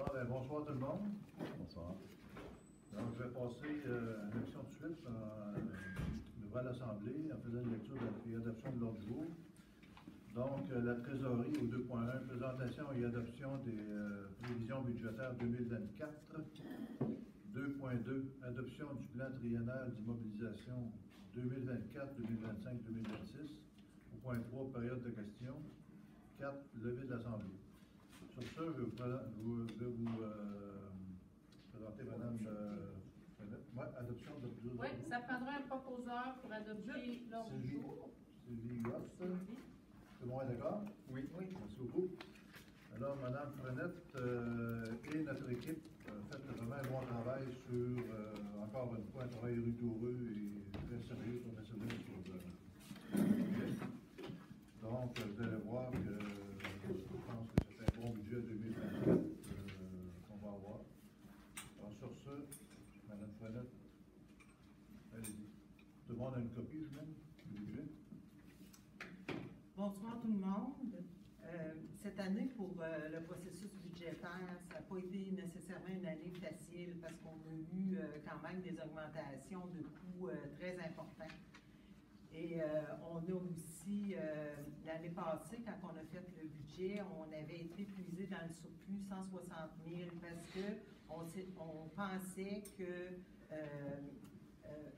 Bonsoir tout le monde. Bonsoir. Donc, je vais passer l'élection tout de suite devant l'Assemblée en faisant une lecture et adoption de l'ordre du jour. Donc, la trésorerie au 2.1, présentation et adoption des prévisions budgétaires 2024. 2.2, adoption du plan triennal d'immobilisation 2024, 2025, 2026. Au point 3, période de questions. 4, levée de l'Assemblée. Sur ce, je vais vous présenter Mme adoption de l'ordre du jour. Oui, ça prendra un proposeur pour adopter l'ordre du jour. Sylvie Goff. Tout le monde est d'accord? Oui. Merci beaucoup. Alors, Mme Frenette et notre équipe fait vraiment un bon travail sur, encore une fois, un travail rigoureux et très sérieux, professionnel sur le budget. Donc, vous allez voir que je pense que c'est un bon budget 2024 qu'on va avoir. Alors, sur ce, Mme Frenette, allez-y. Tout le monde a une copie, je mène, du budget? Bonsoir tout le monde. Cette année, pour le processus budgétaire, ça n'a pas été nécessairement une année facile parce qu'on a eu quand même des augmentations de coûts très importants. Et on a aussi, l'année passée, quand on a fait le budget, on avait été puisé dans le surplus 160 000 parce qu'on pensait que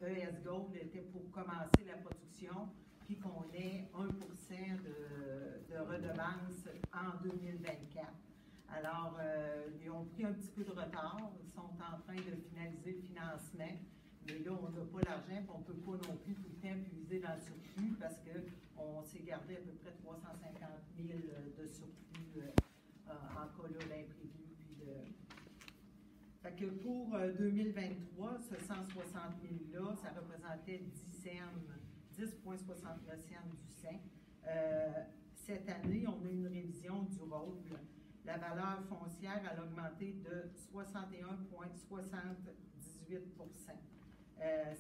ES Gold était pour commencer la production puis qu'on ait 1 % de redevance en 2024. Alors, ils ont pris un petit peu de retard. Ils sont en train de finaliser le financement. Mais là, on n'a pas l'argent, puis on ne peut pas non plus tout le temps puiser dans le surplus parce qu'on s'est gardé à peu près 350 000 de surplus en cas d'imprévu. Fait que pour 2023, ce 160 000-là, ça représentait 10,69 cents du cent. Cette année, on a une révision du rôle. La valeur foncière a augmenté de 61,78 %.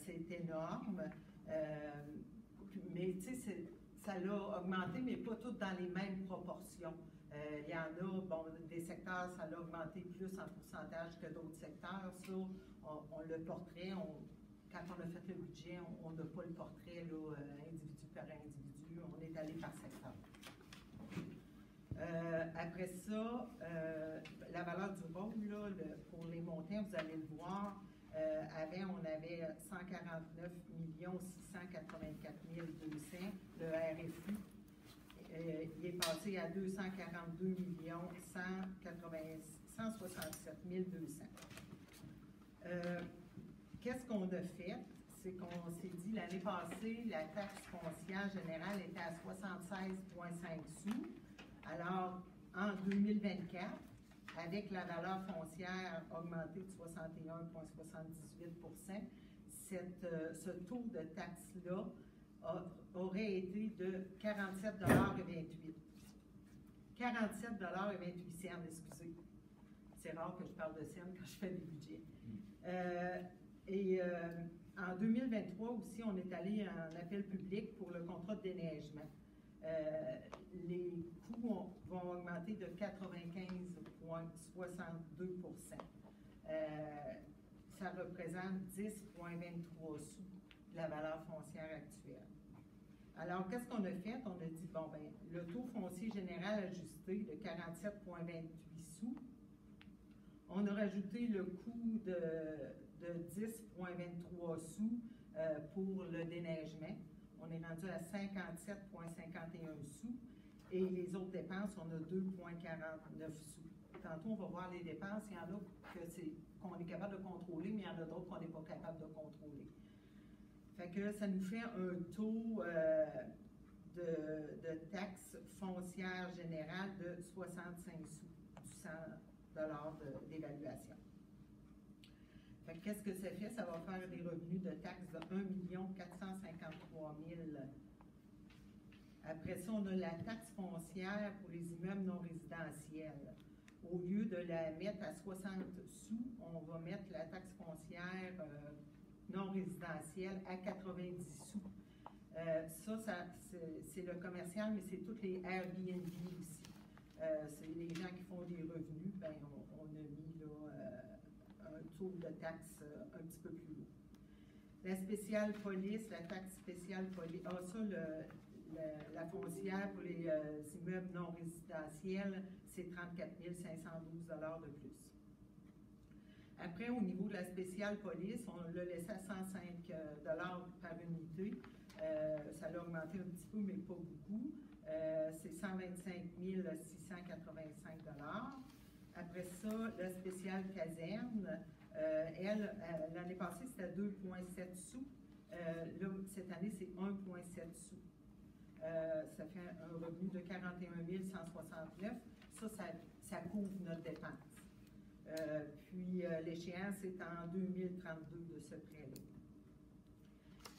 C'est énorme, mais tu sais, ça l'a augmenté, mais pas tout dans les mêmes proportions. Il y en a, bon, des secteurs, ça l'a augmenté plus en pourcentage que d'autres secteurs. Ça, on le portrait, quand on a fait le budget, on n'a pas le portrait là, individu par individu, on est allé par secteur. Après ça, la valeur du rôle, là, pour les montants, vous allez le voir, avant, on avait 149 684 200, le RFU. Il est passé à 242 167 200. Qu'est-ce qu'on a fait? C'est qu'on s'est dit, l'année passée, la taxe foncière générale était à 76,5 sous. Alors, en 2024, avec la valeur foncière augmentée de 61,78 %, ce taux de taxe-là aurait été de 47,28 $. 47,28 $, excusez. C'est rare que je parle de cents quand je fais des budgets. En 2023 aussi, on est allé en appel public pour le contrat de déneigement. Les coûts vont augmenter de 95,62 %. Ça représente 10,23 sous de la valeur foncière actuelle. Alors, qu'est-ce qu'on a fait? On a dit, bon, ben, le taux foncier général ajusté de 47,28 sous. On a rajouté le coût de 10,23 sous pour le déneigement. On est rendu à 57,51 sous. Et les autres dépenses, on a 2,49 sous. Tantôt, on va voir les dépenses. Il y en a qu'on est capable de contrôler, mais il y en a d'autres qu'on n'est pas capable de contrôler. Fait que ça nous fait un taux de taxe foncière générale de 65 sous du 100 $ d'évaluation. Qu'est-ce que ça fait? Ça va faire des revenus de taxes de 1 453 000. Après ça, on a la taxe foncière pour les immeubles non résidentiels. Au lieu de la mettre à 60 sous, on va mettre la taxe foncière non résidentielle à 90 sous. Ça c'est le commercial, mais c'est toutes les Airbnb aussi. C'est les gens qui font des revenus, ben, on a mis un taux de taxe un petit peu plus haut. La spéciale police, la taxe spéciale police, la foncière pour les immeubles non résidentiels, c'est 34 512 $ de plus. Après, au niveau de la spéciale police, on l'a laissé à 105 $ par unité. Ça l'a augmenté un petit peu, mais pas beaucoup. C'est 125 685 $. Après ça, la spéciale caserne, l'année passée, c'était 2,7 sous. Là, cette année, c'est 1,7 sous. Ça fait un revenu de 41 169. Ça couvre notre dépense. Puis, l'échéance est en 2032 de ce prêt-là.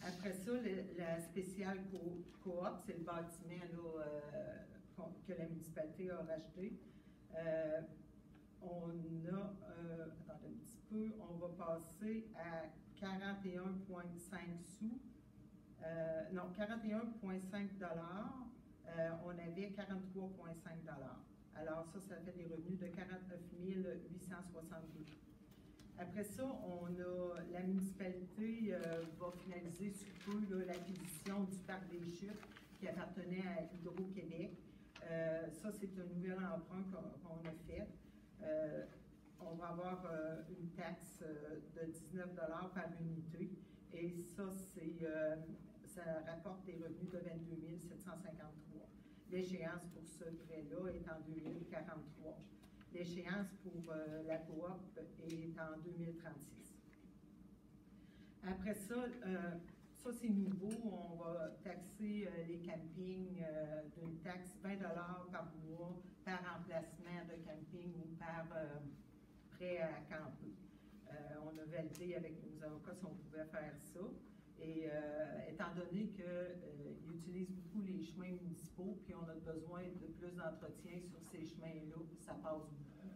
Après ça, la spéciale coop, c'est le bâtiment là, que la municipalité a racheté. On a, attendez un petit peu, on va passer à 41,5 sous. Non, 41,5 $. On avait 43,5 $. Alors ça fait des revenus de 49 862. Après ça, la municipalité va finaliser sous peu l'acquisition du parc des Chutes qui appartenait à Hydro-Québec. Ça, c'est un nouvel emprunt qu'on a fait. On va avoir une taxe de 19 $ par unité et ça rapporte des revenus de 22 753. L'échéance pour ce prêt-là est en 2043. L'échéance pour la coop est en 2036. Après ça, ça c'est nouveau, on va taxer les campings d'une taxe 20 $ par mois par emplacement de camping ou par prêt à camper. On a validé avec nos avocats si on pouvait faire ça. Et étant donné qu'ils utilisent beaucoup les chemins municipaux, puis on a besoin de plus d'entretien sur ces chemins-là, ça passe beaucoup,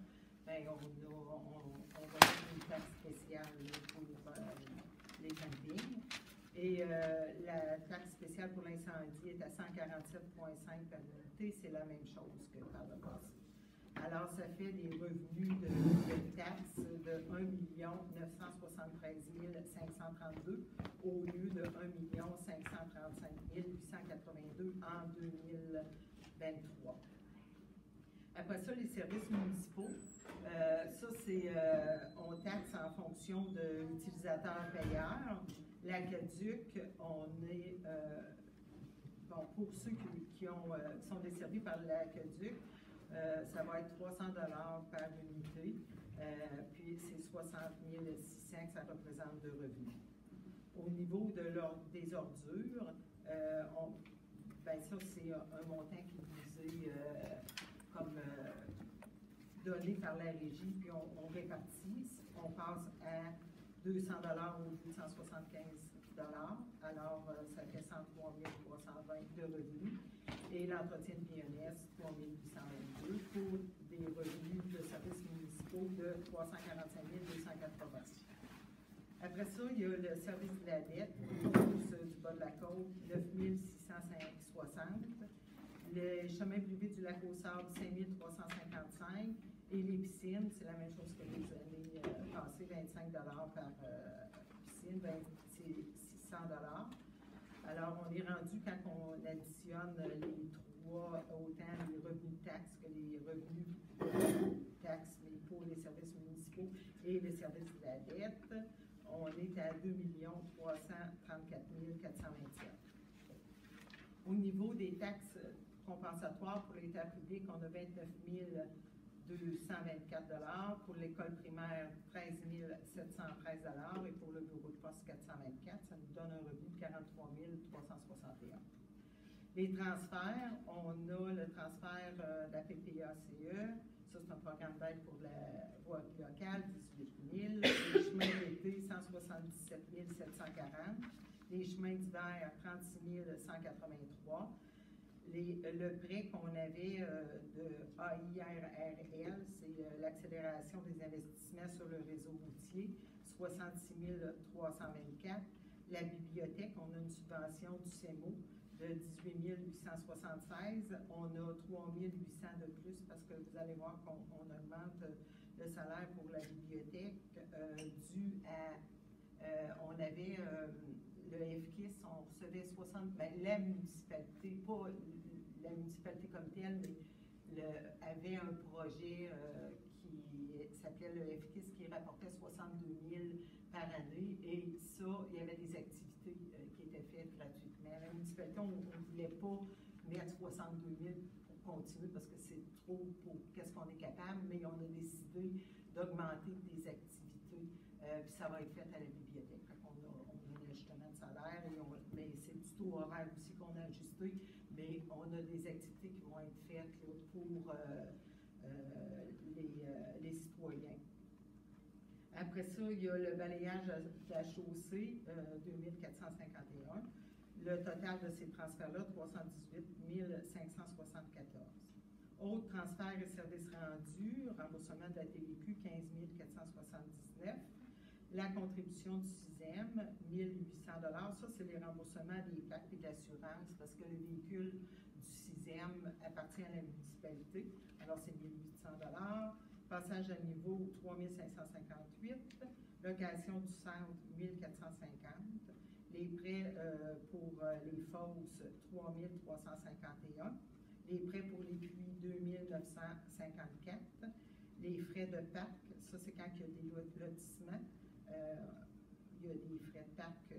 bien, on va faire une taxe spéciale pour les campings. Et la taxe spéciale pour l'incendie est à 147,5 par unité, c'est la même chose que par le passé. Alors, ça fait des revenus de taxes de 1 973 532 au lieu de 1 535 882 en 2023. Après ça, les services municipaux. Ça, c'est on taxe en fonction de l'utilisateur-payeur. L'aqueduc, on est, bon, pour ceux qui sont desservis par l'aqueduc, ça va être 300 $ par unité, puis c'est 60 600 que ça représente de revenus. Au niveau des ordures, ben ça c'est un montant qui nous est comme donné par la régie, puis on répartit. On passe à 200 $ au lieu de 175 $. Alors, ça fait 103 320 de revenus. Et l'entretien de BNS, 3 822 pour des revenus de services municipaux de 345 280. Après ça, il y a le service de la dette, du bas de la côte, 9 660. Le chemin privé du lac aux Sables, 5 355. Et les piscines, c'est la même chose que les années passées, 25 $ par piscine, c'est 600 $. Alors, on est rendu quand on additionne les trois, autant les revenus de taxes que les revenus de taxes, mais pour les services municipaux et les services de la dette, on est à 2 334 427. Au niveau des taxes compensatoires pour l'État public, on a 29 224 $, pour l'école primaire, 13 713 $ et pour le bureau de poste, 424. Ça nous donne un revenu de 43 361. Les transferts, on a le transfert de la PPACE. Ça, c'est un programme d'aide pour la voie locale, 18 000. Les chemins d'été, 177 740. Les chemins d'hiver, 36 183. Le prêt qu'on avait de AIRRL, c'est l'accélération des investissements sur le réseau routier, 66 324. La bibliothèque, on a une subvention du CEMO de 18 876. On a 3 800 de plus parce que vous allez voir qu'on augmente le salaire pour la bibliothèque. avait le FKIS, on recevait 60, ben, la municipalité, pas la municipalité comme telle, mais avait un projet qui s'appelait le FKIS qui rapportait 62 000 par année, et ça, il y avait des activités qui étaient faites gratuitement. La municipalité, on ne voulait pas mettre 62 000 pour continuer parce que c'est trop pour qu'est-ce qu'on est capable, mais on a décidé d'augmenter des activités, puis ça va être fait à la bibliothèque. On a un ajustement de salaire, mais c'est du taux horaire aussi qu'on a ajusté, mais on a des activités qui vont être faites là, pour les citoyens. Après ça, il y a le balayage de la chaussée, 2451. Le total de ces transferts-là, 318 574. Autres transferts et services rendus, remboursement de la TVQ, 15 479. La contribution du 6e, 1 800 $. Ça, c'est les remboursements des pactes et de l'assurance parce que le véhicule du 6e appartient à la municipalité. Alors, c'est 1 800 $. Passage à niveau, 3 558. Location du centre, 1 450. Les prêts pour les fosses, 3 351. Les prêts pour les puits, 2 954. Les frais de parc, ça c'est quand il y a des lotissements. Il y a des frais de parc,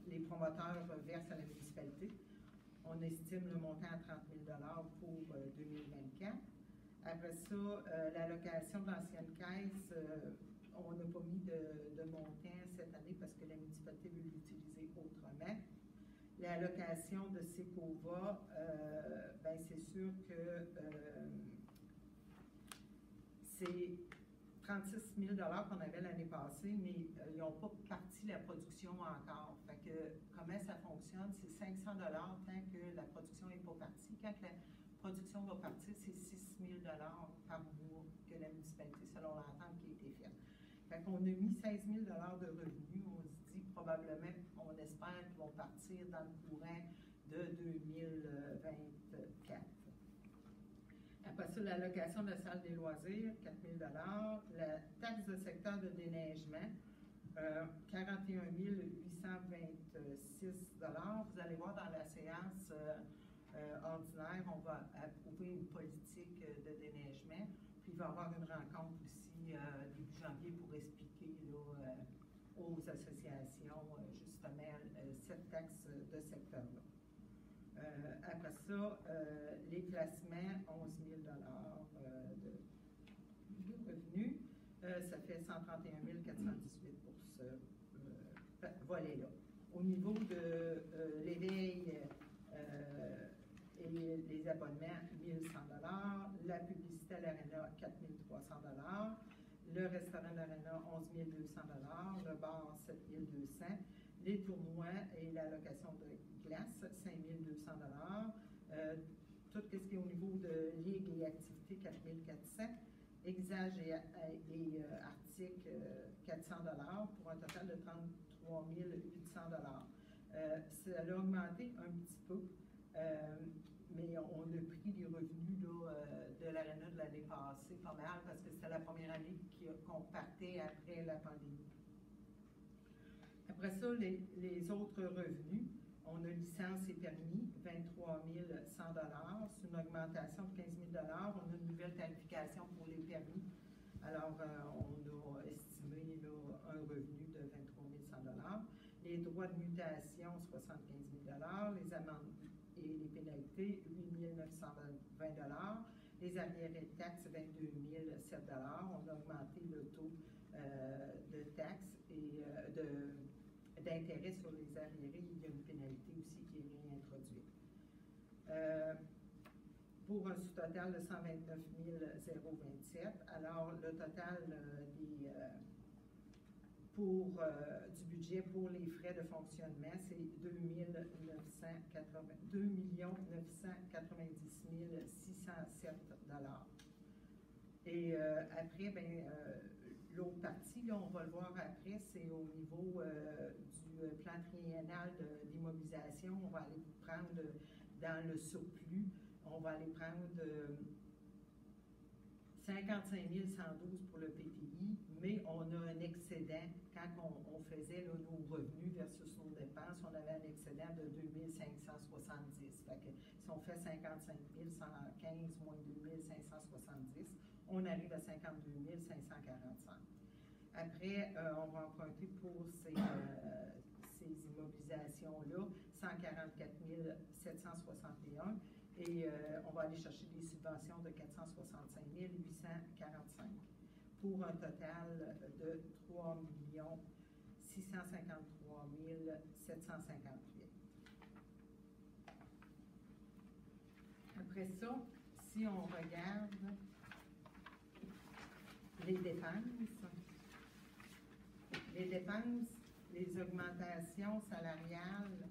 les promoteurs versent à la municipalité. On estime le montant à 30 000 $ pour 2024. Après ça, la location d'anciennes caisses, on n'a pas mis de montant cette année parce que la municipalité veut l'utiliser autrement. La location de Secova, ben c'est sûr que c'est 36 000 $ qu'on avait l'année passée, mais ils n'ont pas parti la production encore. Fait que comment ça fonctionne? C'est 500 $ tant que la production n'est pas partie. Quand la production va partir, c'est 6 000 $ par mois que la municipalité, selon l'entente qui a été faite. Fait qu'on a mis 16 000 $ de revenus. On se dit probablement, on espère qu'ils vont partir dans le courant de 2024. Après ça, la location de la salle des loisirs, 4 000 $. La taxe de secteur de déneigement, 41 826 $. Vous allez voir dans la séance ordinaire, on va approuver une politique de déneigement. Puis il va y avoir une rencontre aussi début janvier pour expliquer là, aux associations justement cette taxe de secteur-là. Après ça, les placements, 11 000 $ de revenus. Ça fait 131 418 pour ce volet-là. Au niveau de l'éveil et les abonnements, 1 100 $. La publicité à l'Arena, 4 300 $. Le restaurant de l'Arena, 11 200 $. Le bar, 7 200 $. Les tournois et la location de glace, 5 200 $. Tout ce qui est au niveau de ligue et activités, 4 400 $. Exage et articles, 400 $, pour un total de 33 800 $. Ça a augmenté un petit peu, mais on a pris les revenus là, de l'Arena de l'année passée pas mal parce que c'était la première année qu'on partait après la pandémie. Après ça, les autres revenus, on a licence et permis, 23 100 $. C'est une augmentation de 15 000 $. On a une nouvelle tarification pour les permis. Alors, on a estimé là, un revenu de 23 100 $. Les droits de mutation, 75 000 $. Les amendes et les pénalités, 8 920 $. Les arriérés de taxes, 22 007 $. On a augmenté le taux de taxes et d'intérêt sur les arriérés. Il y a une pénalité aussi qui est réintroduite. Pour un sous-total de 129 027. Alors, le total du budget pour les frais de fonctionnement, c'est 2 990 607 $. Et après, ben, l'autre partie, là, on va le voir après, c'est au niveau du plan triennal d'immobilisation. On va aller prendre dans le surplus, on va aller prendre 55 112 pour le PTI, mais on a un excédent. Quand on faisait là, nos revenus versus nos dépenses, on avait un excédent de 2 570. Fait que si on fait 55 115 moins 2 570, on arrive à 52 545. Après, on va emprunter pour ces immobilisations-là 144 761 et on va aller chercher des subventions de 465 845 pour un total de 3 653 758. Après ça, si on regarde les dépenses, les augmentations salariales,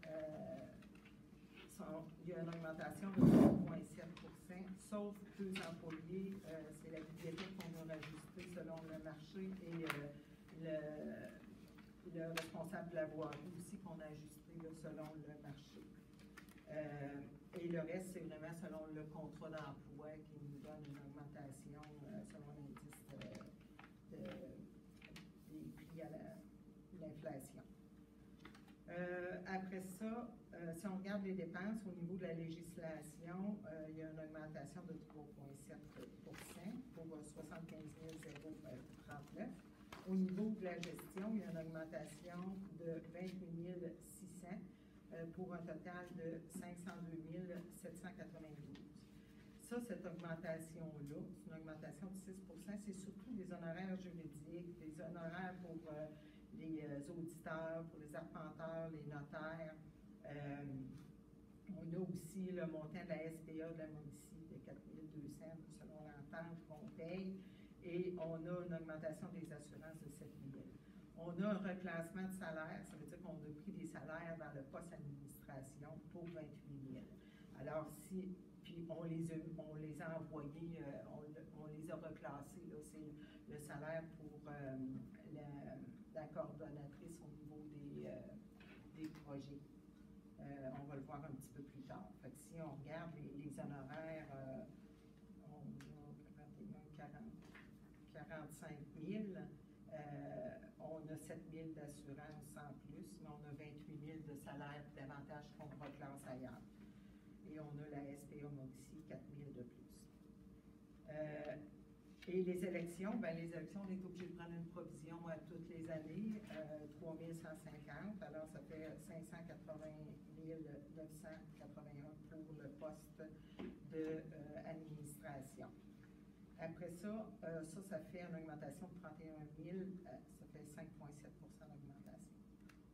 il y a une augmentation de 3,7 %, sauf 2 employés. C'est la bibliothèque qu'on a rajustée selon le marché et le responsable de la voirie aussi qu'on a ajusté là, selon le marché. Et le reste, c'est vraiment selon le contrat d'emploi qui nous donne une augmentation selon l'indice des prix à l'inflation. Après ça, si on regarde les dépenses au niveau de la législation, il y a une augmentation de 3,7 % pour 75 039. Au niveau de la gestion, il y a une augmentation de 28 600 pour un total de 502 792. Ça, cette augmentation-là, c'est une augmentation de 6 %, c'est surtout des honoraires juridiques, des honoraires pour les auditeurs, pour les arpenteurs, les notaires. On a aussi le montant de la SPA de la Mauricie de 4 200 selon l'entente qu'on paye. Et on a une augmentation des assurances de 7 000. On a un reclassement de salaire, ça veut dire qu'on a pris des salaires dans le poste administration pour 28 000. Alors, puis on les a envoyés, on les a reclassés, c'est le salaire pour la coordonnatrice au niveau des projets. On va le voir un petit peu plus tard. Fait que si on regarde les honoraires, on a 45 000, on a 7 000 d'assurance en plus, mais on a 28 000 de salaire davantage qu'on reclasse ailleurs. Et on a la SPA Mauricie, 4 000 de plus. Et les élections, on est obligé de prendre une provision à toutes les années, 3 150, alors ça fait 580 981 pour le poste d'administration. Après ça, ça fait une augmentation de 31 000, ça fait 5,7 % d'augmentation.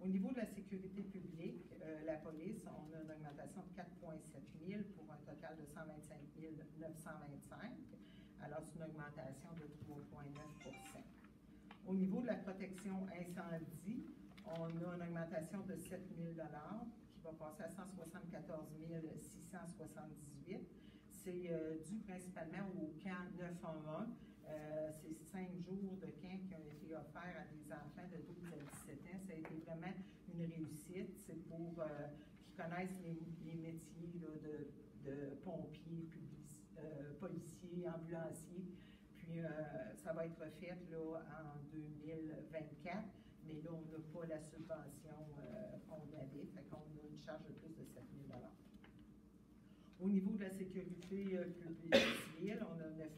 Au niveau de la sécurité publique, la police, on a une augmentation de 4,7 000 pour un total de 125 925. Alors, c'est une augmentation de 3,9 %. Au niveau de la protection incendie, on a une augmentation de 7 000 $ qui va passer à 174 678. C'est dû principalement au camp 911. C'est 5 jours de camp qui ont été offerts à des enfants de 12 à 17 ans. Ça a été vraiment une réussite. C'est pour qu'ils connaissent les métiers là, de pompiers, policiers, ambulanciers. Puis ça va être fait là, en 2024. Mais là, on n'a pas la subvention qu'on avait. Fait qu'on a une charge de plus de 7 000 $. Au niveau de la sécurité publique civile, on a 9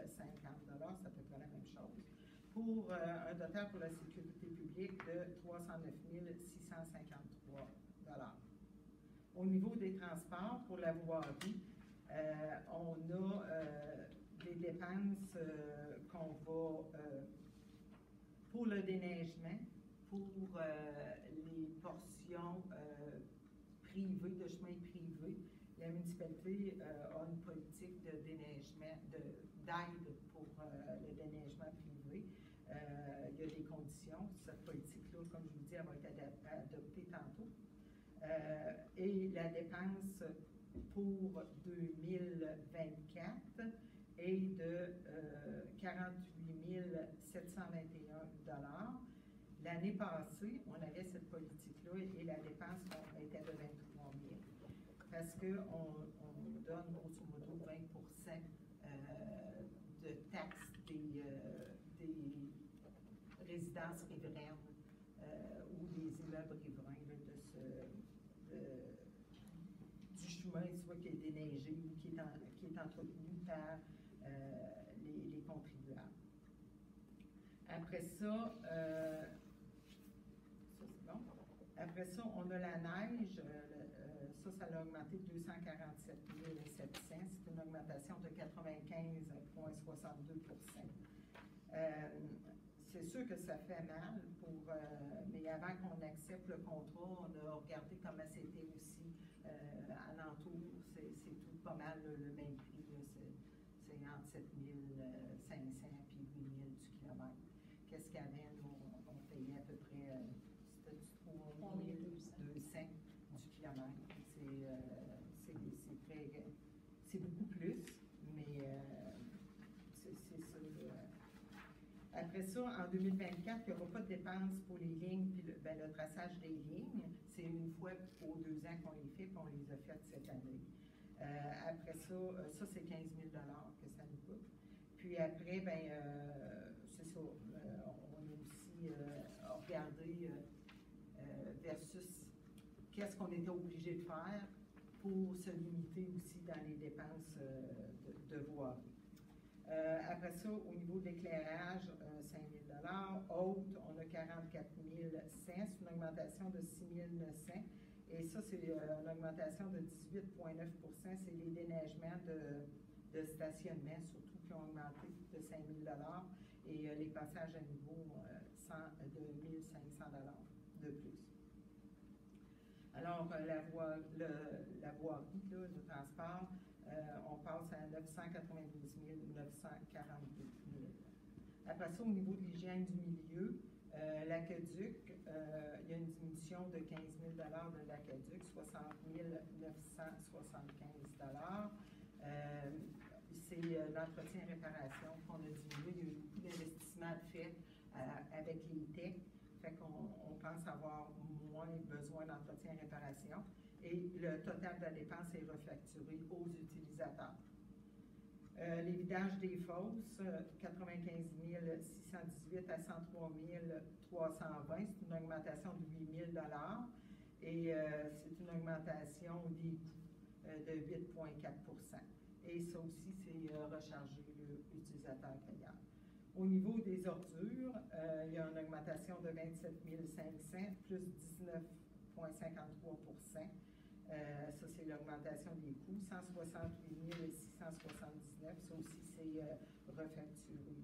050 $, c'est à peu près la même chose, pour un total pour la sécurité publique de 309 653 $. Au niveau des transports, pour la voirie, on a des dépenses qu'on va, pour le déneigement, pour les portions privées, de chemins privés. La municipalité a une politique de déneigement, d'aide pour le déneigement privé. Il y a des conditions. Cette politique-là, comme je vous dis, elle va être adoptée tantôt. Et la dépense pour 2024 est de 48 721 $. L'année passée, on avait cette politique-là et la dépense était de 23 000 $. Parce qu'on donne grosso modo 20 % de taxes résidences riveraines ou des immeubles riverains du chemin, soit qui est déneigé ou qui est entretenu par les contribuables. Après ça, c'est bon. Après ça, on a la neige. Ça a augmenté de 247 700. C'est une augmentation de 95,62 c'est sûr que ça fait mal, mais avant qu'on accepte le contrat, on a regardé comment c'était aussi alentour. C'est tout pas mal le même prix. C'est entre 7 500 et 8 000 du kilomètre. Qu'est-ce qu'il y avait? On payait à peu près 3 200 du kilomètre. C'est beaucoup plus, mais c'est ça. Après ça, en 2024, il n'y aura pas de dépenses pour les lignes puis le traçage des lignes. C'est une fois aux 2 ans qu'on les fait, puis on les a faites cette année. Après ça, c'est 15 000 que ça nous coûte. Puis après, c'est ça. On a aussi regardé versus qu'est-ce qu'on était obligé de faire pour se limiter aussi dans les dépenses de voirie. Après ça, au niveau de l'éclairage, 5 000 Haute, on a 44 100. C'est une augmentation de 6 900. Et ça, c'est une augmentation de 18,9 c'est les déneigements de stationnement, surtout qui ont augmenté de 5 000 et les passages à niveau de 1 500 de plus. Alors, la voirie, le transport, on passe à 992 942 000. Après ça, au niveau de l'hygiène du milieu, l'aqueduc, il y a une diminution de 15 000 de l'aqueduc, 60 975 c'est l'entretien et réparation qu'on a diminué. Il y a eu beaucoup d'investissements faits avec les TEC, fait qu'on pense avoir moins besoin d'entretien et réparation. Et le total de la dépense est refacturé aux utilisateurs. Les vidages des fosses, 95 618 à 103 320, c'est une augmentation de 8 000 et c'est une augmentation des coûts de 8,4 Et ça aussi, c'est rechargé l'utilisateur payant. Au niveau des ordures, il y a une augmentation de 27 500, plus 19,53 ça, c'est l'augmentation des coûts. 168 679, ça aussi, c'est refacturé.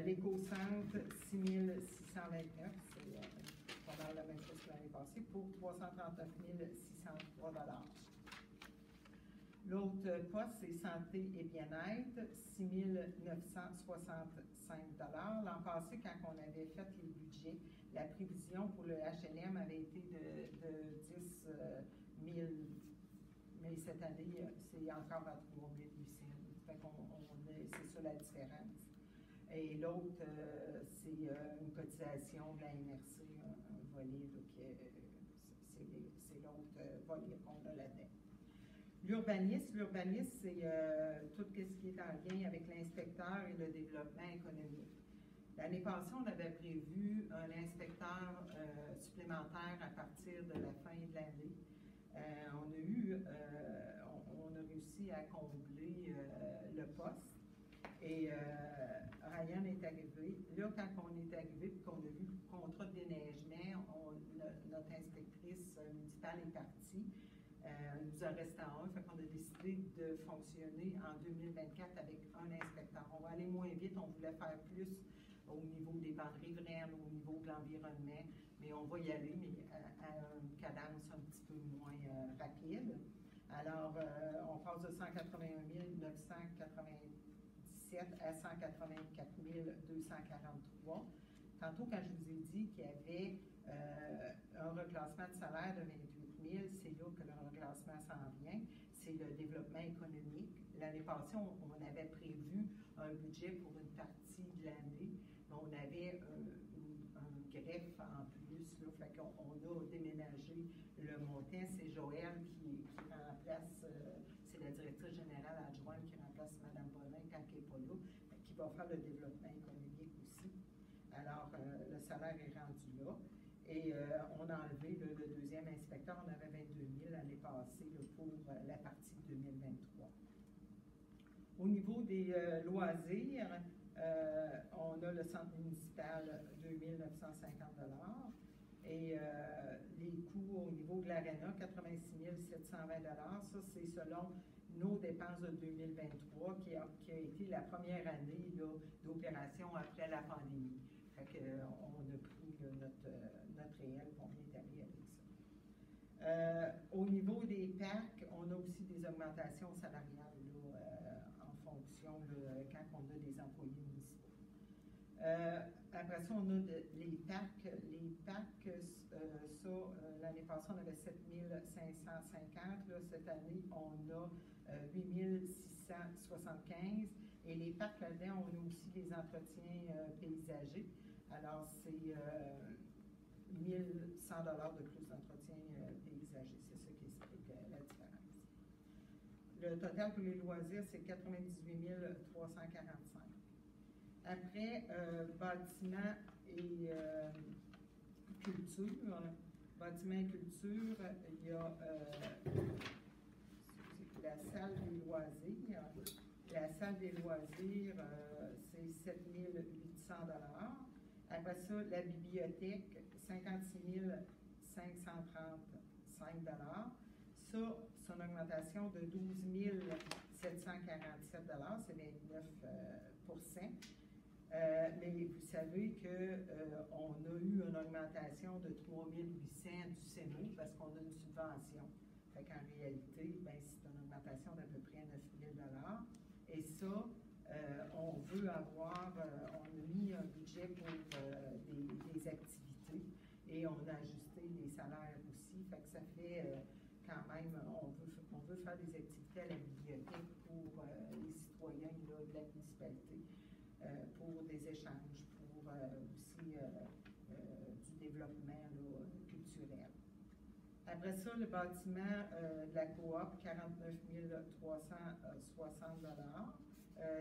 L'éco-centre, 6 629, c'est pas mal la même chose que l'année passée, pour 339 603 L'autre poste, c'est santé et bien-être, 6 965 L'an passé, quand on avait fait les budgets, la prévision pour le HLM avait été de 10 000, mais cette année, c'est encore à 3 800. C'est ça la différence. Et l'autre, c'est une cotisation de la MRC, un volet, c'est l'autre volet qu'on a là-dedans. L'urbanisme, c'est tout ce qui est en lien avec l'inspecteur et le développement économique. L'année passée, on avait prévu un inspecteur supplémentaire à partir de la fin de l'année. On a réussi à combler le poste et Ryan est arrivé. Là, quand on est arrivé et qu'on a vu le contrat de déneigement, notre inspectrice municipale est partie. Il nous en restait un, fait qu'on a décidé de fonctionner en 2024 avec un inspecteur. On va aller moins vite, on voulait faire plus au niveau des bandes riveraines, au niveau de l'environnement, mais on va y aller, mais à une cadence un petit peu moins rapide. Alors, on passe de 181 997 à 184 243. Tantôt, quand je vous ai dit qu'il y avait un reclassement de salaire de 28 000, c'est là que le reclassement s'en vient. C'est le développement économique. L'année passée, on avait prévu un budget pour une partie de l'année. On avait un greffe en plus, là, fait qu'on a déménagé le montant. C'est Joël qui remplace, c'est la directrice générale adjointe qui remplace Mme Bonin quand elle n'est pas là, qui va faire le développement économique aussi. Alors, le salaire est rendu là. Et on a enlevé le deuxième inspecteur, on avait 22 000 l'année passée là, pour la partie 2023. Au niveau des loisirs, on a le centre municipal 2 950 $ et les coûts au niveau de l'aréna, 86 720 $. Ça, c'est selon nos dépenses de 2023, qui a été la première année d'opération après la pandémie. Fait qu'on a pris notre réel, on est allé avec ça. Au niveau des PAC, on a aussi des augmentations salariales en fonction quand on a des employés municipaux. Après ça, on a les PAC. Les PAC, l'année passée, on avait 7 550. Là, cette année, on a 8 675. Et les PAC, là-dedans, on a aussi les entretiens paysagers. Alors, c'est 1 100 $ de plus d'entretien paysager. C'est ça qui explique la différence. Le total pour les loisirs, c'est 98 345. Après, bâtiment et culture. Bâtiment et culture, il y a la salle des loisirs. La salle des loisirs, c'est 7 800 $. Après ça, la bibliothèque, 56 535 $. Ça, c'est une augmentation de 12 747 $, c'est 29 mais vous savez qu'on a eu une augmentation de 3 800 du CEMO parce qu'on a une subvention. Fait qu'en réalité, ben, c'est une augmentation d'à peu près 9 000 $. Et ça, on veut avoir, on a mis un budget pour des activités et on a ajusté les salaires aussi. Fait que ça fait quand même, on veut faire des activités à la bibliothèque pour les citoyens là, de la municipalité, pour des échanges, pour aussi du développement là, culturel. Après ça, le bâtiment de la coop, 49 360 $.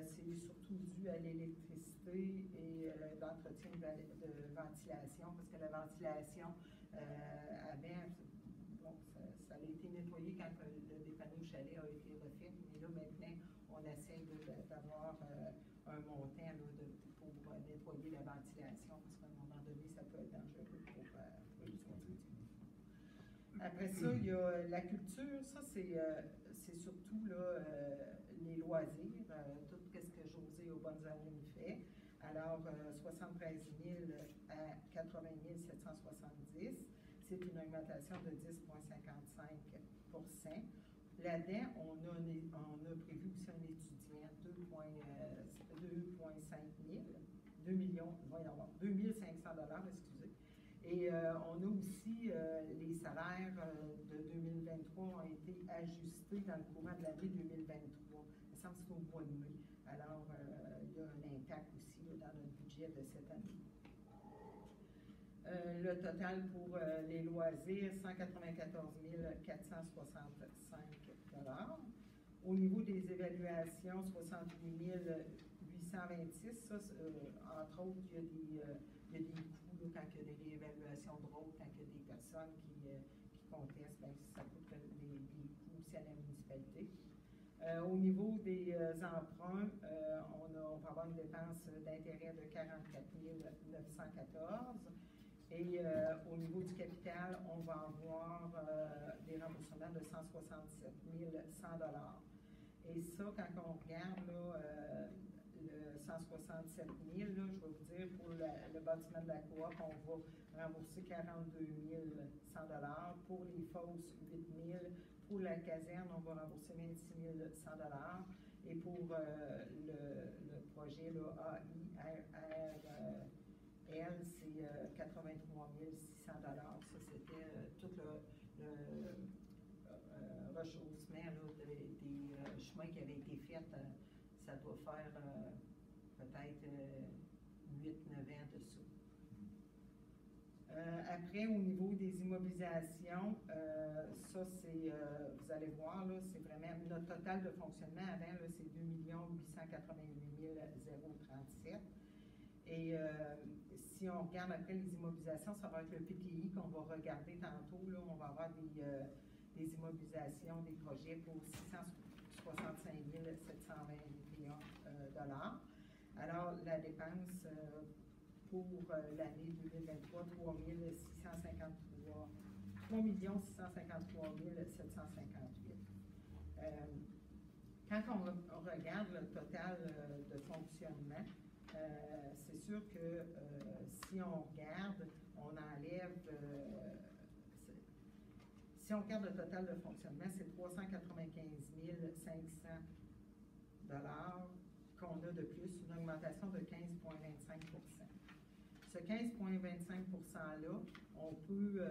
C'est surtout dû à l'électricité et l'entretien de ventilation, parce que la ventilation avait, bon, ça a été nettoyé quand le dépannage chalet a été refait, mais là maintenant, on essaie d'avoir un montant là, pour nettoyer la ventilation, parce qu'à un moment donné, ça peut être dangereux pour les utiliser. Après ça, il y a la culture. Ça, c'est surtout là, les loisirs, tout ce que José Aubonne-Zanin fait. Alors, 73 000 à 80 770. C'est une augmentation de 10,55 %. Là-dedans, on a prévu aussi un étudiant, 2,5 000, 2 500 $, excusez. Et on a aussi les salaires de 2023 ont été ajustés dans le courant de l'année 2023. Il me semble que c'est au mois de mai. Alors, il y a un impact aussi là, dans notre budget de cette année. Le total pour les loisirs, 194 465 $. Au niveau des évaluations, 68 826. Ça, entre autres, il y a des coûts là, quand il y a des réévaluations de rôle, quand il y a des personnes qui contestent, bien, ça coûte des coûts aussi à la municipalité. Au niveau des emprunts, on va avoir une dépense d'intérêt de 44 914. Et au niveau du capital, on va avoir des remboursements de 167 100 $. Et ça, quand on regarde là, le 167 000, là, je vais vous dire, pour le bâtiment de la coop, on va rembourser 42 100 $. Pour les fosses, 8 000. Pour la caserne, on va rembourser 26 100 $. Et pour le projet là, AIRL, c'est 83 600 $. Ça, c'était tout le rechaussement là, des chemins qui avaient été faits. Ça doit faire peut-être 8-9 ans de ça. Après, au niveau des immobilisations, ça, c'est, vous allez voir, là, c'est vraiment notre total de fonctionnement avant, là, c'est 2 888 037. Et si on regarde après les immobilisations, ça va être le PTI qu'on va regarder tantôt. Là, on va avoir des immobilisations, des projets pour 665 721 $. Alors, la dépense pour l'année 2023, 3 653 758. Quand on regarde le total de fonctionnement, c'est sûr que si on regarde, on enlève, si on regarde le total de fonctionnement, c'est 395 500 $ qu'on a de plus, une augmentation de 15,25 %. Ce 15,25 %-là, on peut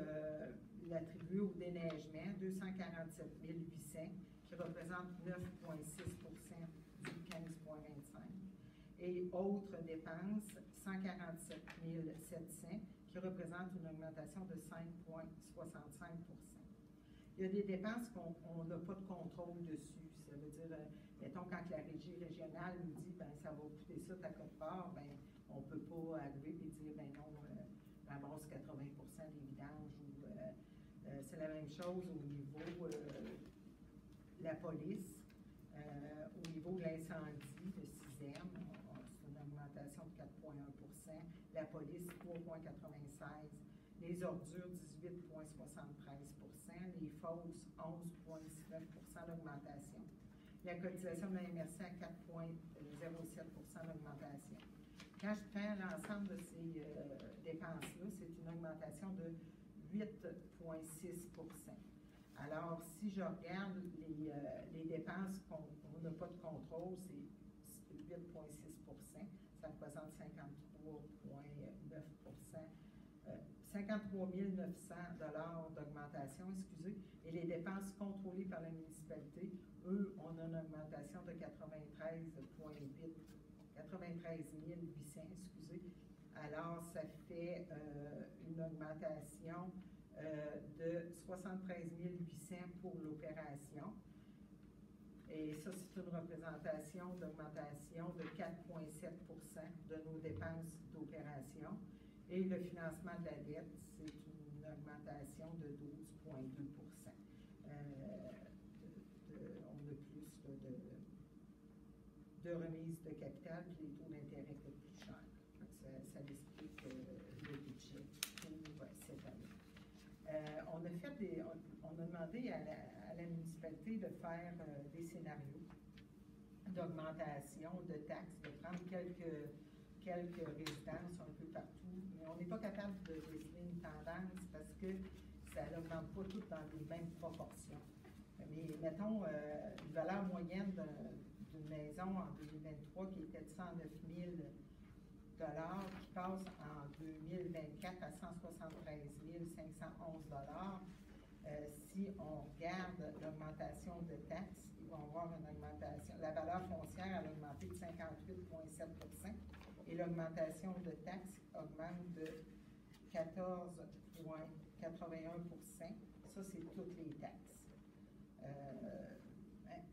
l'attribuer au déneigement, 247 800, qui représente 9,6 % du 15,25 %. Et autres dépenses, 147 700, qui représente une augmentation de 5,65 %. Il y a des dépenses qu'on n'a pas de contrôle dessus. Ça veut dire, mettons, quand la régie régionale nous dit, ben ça va coûter ça, ta cote part, ben on ne peut pas arriver et dire, ben non, ramasse 80 % des vidanges. C'est la même chose au niveau de la police, au niveau de l'incendie, le 6e, c'est une augmentation de 4,1 %, la police 3,96 %, les ordures 18,73 %, les fosses 11,19 % d'augmentation. La cotisation de la MRC à 4,07 % d'augmentation. Quand je prends l'ensemble de ces dépenses-là, c'est une augmentation de 8,6 %. Alors, si je regarde les dépenses qu'on n'a pas de contrôle, c'est 8,6 %. Ça représente 53,9 %. 53 900 $ d'augmentation, excusez, et les dépenses contrôlées par la municipalité, eux, on a une augmentation de 93 800, excusez. Alors, ça fait une augmentation de 73 800 pour l'opération. Et ça, c'est une représentation d'augmentation de 4,7 % de nos dépenses d'opération. Et le financement de la dette, c'est une augmentation de 12,2 %. On a plus de remise de capital, puis les taux d'intérêt coûtent plus cher. Ça explique le budget pour cette année. On a demandé à la municipalité de faire des scénarios d'augmentation de taxes, de prendre quelques résidences un peu partout, mais on n'est pas capable de décider une tendance parce que ça n'augmente pas tout dans les mêmes proportions. Mais mettons, une valeur moyenne d'une maison en 2023 qui était de 109 000 $, qui passe en 2024 à 173 511 $. Si on regarde l'augmentation de taxes, ils vont avoir une augmentation. La valeur foncière a augmenté de 58,7 % et l'augmentation de taxes augmente de 14,81 %. Ça, c'est toutes les taxes,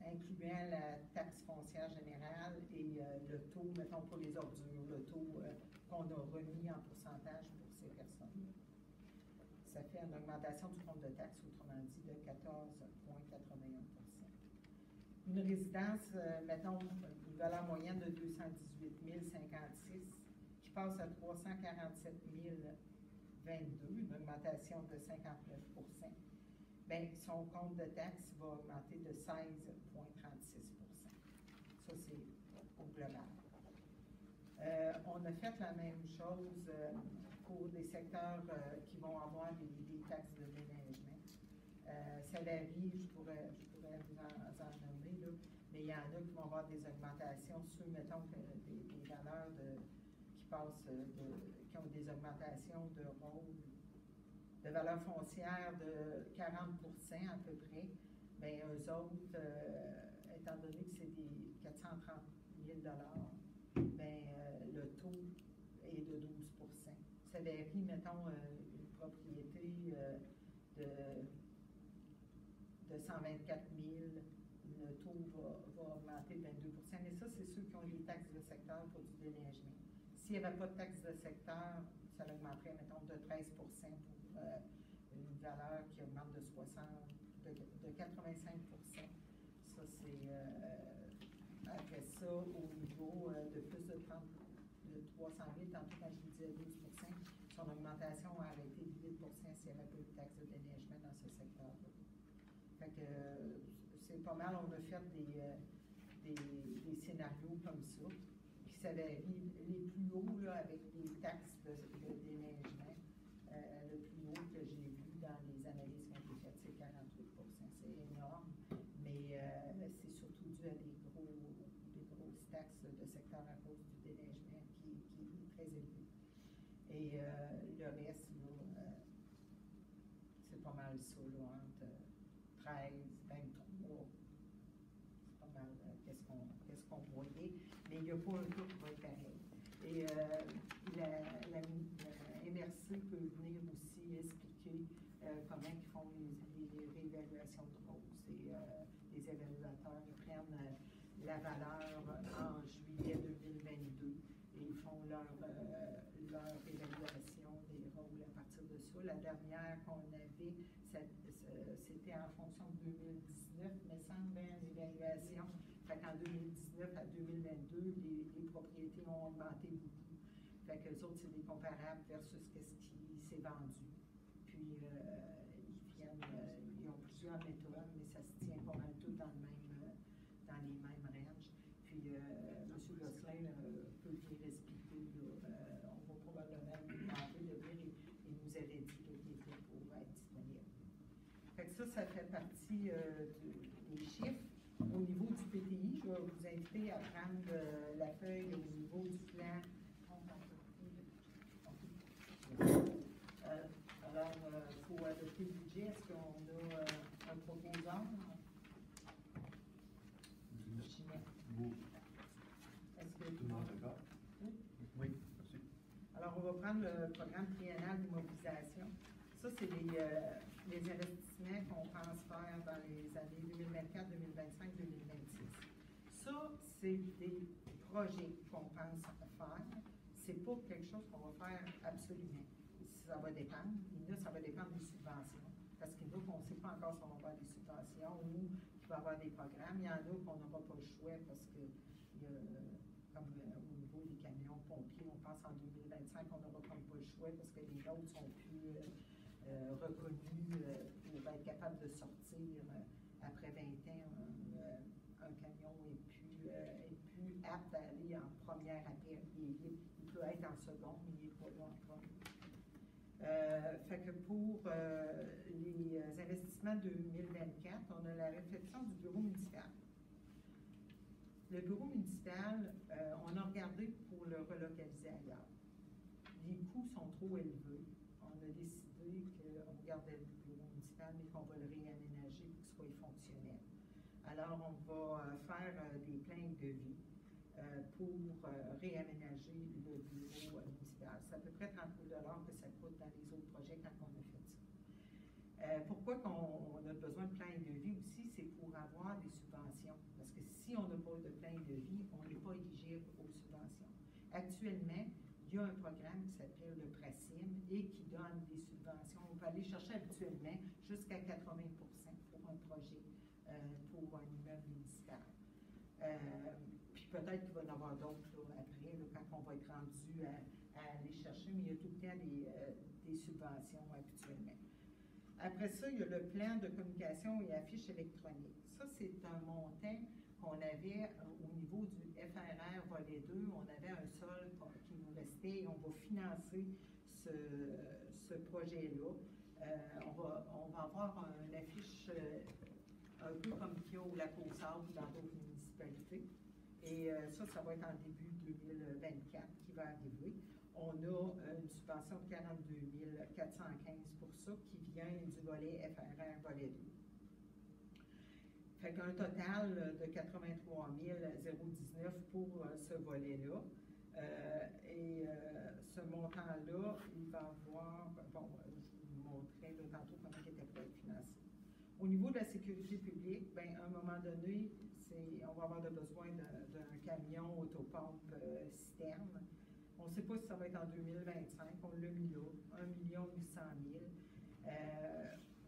incluant la taxe foncière générale et le taux, mettons, pour les ordures, le taux qu'on a remis en pourcentage pour ces personnes-là. Ça fait une augmentation du compte de taxes, autrement dit, de 14,81 %. Une résidence, mettons, une valeur moyenne de 218 056, qui passe à 347 022, une augmentation de 59 %. Bien, son compte de taxes va augmenter de 16,36 %. Ça, c'est au global. On a fait la même chose pour des secteurs qui vont avoir des taxes de déneigement. Ça varie, je pourrais vous en nommer, là, mais il y en a qui vont avoir des augmentations, ceux, mettons, des valeurs qui passent, qui ont des augmentations de rôle, de valeur foncière de 40 % à peu près. Bien, eux autres, étant donné que c'est des 430 000 $, bien, le taux est de 12 %. Ça varie, mettons, une propriété de 124 000, le taux va augmenter de 22 %. Mais ça, c'est ceux qui ont des taxes de secteur pour du déneigement. S'il n'y avait pas de taxes de secteur, ça augmenterait, mettons, de 13 pour une valeur qui augmente de 85 Ça, c'est après ça, au niveau de plus de 300 000, tantôt quand je vous disais 12 son augmentation aurait été de 8 s'il n'y avait pas eu de taxe de déneigement dans ce secteur-là. Fait que c'est pas mal, on a fait des scénarios comme ça, qui s'avèrent les plus hauts là, avec des taxes de déneigement. Le plus haut que j'ai vu dans les analyses qui ont été faites, c'est 48 c'est énorme, mais c'est surtout dû à des grosses taxes de secteur à cause du déneigement qui est très élevé. Et le reste, là, c'est pas mal ça, là, entre 13, 23. C'est pas mal qu'est-ce qu'on voyait, mais il n'y a pas un tout qui va être pareil. Et la MRC peut venir aussi expliquer comment ils font les réévaluations de hausse. Et les évaluateurs ils prennent la valeur en juillet 2022 et ils font leur évaluation des rôles à partir de ça. La dernière qu'on avait, c'était en fonction de 2019, mais sans une évaluation. Fait qu'en 2019 à 2022, les propriétés ont augmenté beaucoup. Fait que les autres, c'est des comparables versus ce qui s'est vendu. Puis, ils ont plusieurs méthodes, mais ça se tient pas mal tout dans les mêmes ranges. Puis, M. Gosselin peut venir expliquer, on va probablement lui demander de venir et nous avait dit qu'il était pour être disponible. Fait que ça fait partie des chiffres. Au niveau du PTI, je vais vous inviter à prendre la feuille au niveau du plan. Alors, il faut adopter le budget. Est-ce qu'on a un proposant? Ginette. Est-ce que Tout le monde est d'accord? Oui. Oui, merci. Alors, on va prendre le programme triennal d'immobilisation. Ça, c'est les investissements qu'on pense faire dans les années 2024, 2025, 2026. Ça, c'est des projets qu'on pense faire. C'est pas quelque chose qu'on va faire absolument. Ça va dépendre. Là, ça va dépendre des subventions. Parce qu'il y en a qu'on ne sait pas encore si on va avoir des subventions ou qu'il va y avoir des programmes. Il y en a qu'on n'aura pas le choix parce que, comme au niveau des camions pompiers, on pense en 2025 qu'on n'aura comme pas le choix parce que les autres sont plus reconnus pour être capables de sortir après 20 ans. Un camion est plus apte à aller en première appel. Il peut être en seconde, mais il n'est pas là en première. Fait que pour les investissements 2024, on a la réflexion du bureau municipal. Le bureau municipal, on a regardé pour le relocaliser ailleurs. Les coûts sont trop élevés. On a décidé qu'on gardait le bureau municipal, mais qu'on va le réaménager pour qu'il soit fonctionnel. Alors, on va faire des plaintes de vie pour réaménager le bureau municipal. C'est à peu près 30 000 $ que ça coûte dans les autres projets quand on a fait ça. Pourquoi on a besoin de plaintes de vie aussi? C'est pour avoir des subventions. Parce que si on n'a pas de plainte de vie, on n'est pas éligible aux subventions. Actuellement, il y a un programme qui s'appelle le PRACIM et qui donne des subventions. On peut aller chercher habituellement jusqu'à 80 pour un projet pour un immeuble municipal. Puis peut-être qu'il va y en avoir d'autres après, là, quand on va être rendu à aller chercher, mais il y a tout le temps des subventions habituellement. Après ça, il y a le plan de communication et affiches électroniques. Ça, c'est un montant qu'on avait au niveau du FRR volet 2. On avait un sol qui nous restait et on va financer ce projet-là. On va avoir une affiche un peu comme qu'il y a au Lac-aux-Sables ou dans d'autres municipalités. Et ça va être en début 2024 qui va arriver. On a une subvention de 42 415 pour ça qui vient du volet FRR volet 2. Fait qu'un total de 83 019 pour ce volet-là. Ce montant-là, il va avoir, bon, je vous montrais là, tantôt comment il était pour être financé. Au niveau de la sécurité publique, bien, à un moment donné, on va avoir besoin d'un camion autopompe citerne. On ne sait pas si ça va être en 2025, on l'a mis là, 1 800 000.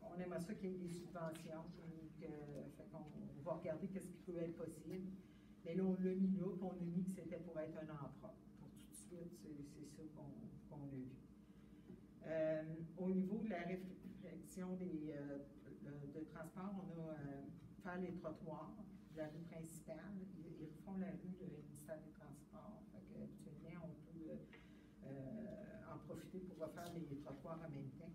On aimerait ça qu'il y ait des subventions, donc, fait qu'on va regarder qu'est-ce qui peut être possible. Mais là, on l'a mis là, puis on a mis que c'était pour être un emprunt. Pour tout de suite, c'est ça qu'on a vu. Au niveau de la réflexion de transport, on a faire les trottoirs de la rue principale. Ils refont la rue du ministère des Transports. Fait que, habituellement, on peut en profiter pour refaire les trottoirs en même temps.